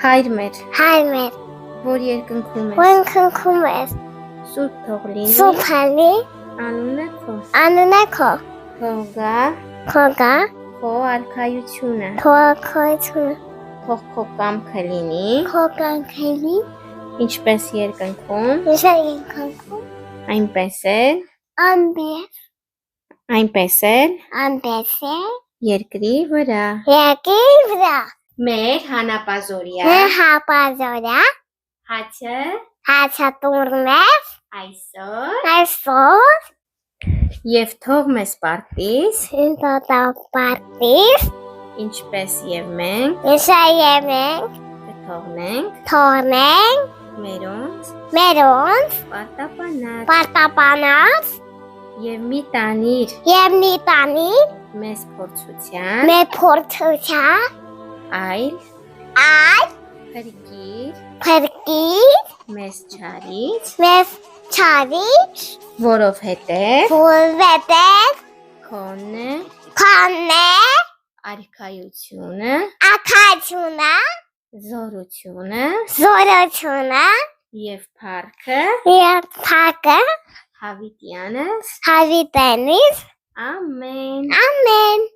Հայր մեր, Հայր որ երկնքում ես, Որքնքում ես, Սուրբ թող լինի, Սուփալի, անունը քո, Անունեքո, թող գա Քոգա, քո արքայությունը, Թոքոյցունը, թող քո կամքը լինի, Քոգանքելի, ինչպես երկնքում, Ժայինքանքում, այնպես էլ Անբեսե, երկրի վրա։ Եկի վրա, Մեր հանապազորյա Հապազորա, հացը Հացատուրնես, այսօր եւ թող մեզ պարտիս, Ինտոտապարտիս, ինչպես եւ մենք Իշայեմենք, կթողնենք Թորնենք, մերոնց Մերոնց, պարտապանած Պարտապանած, եւ մի տանիր Եվ նիտանի, մեզ փորձության, Մե փորձուցա, այլ Այ, փրկիր Պրկիր, մեզ չարից, Մեզ չարիչ, որովհետեւ Որվետև, քոնը Քոնե, արքայությունը, Ակացունը, զորությունը Զորությունը, եւ փառքը Եվ փակը, հավիտյանս Հավիտենից, ամեն Ամեն,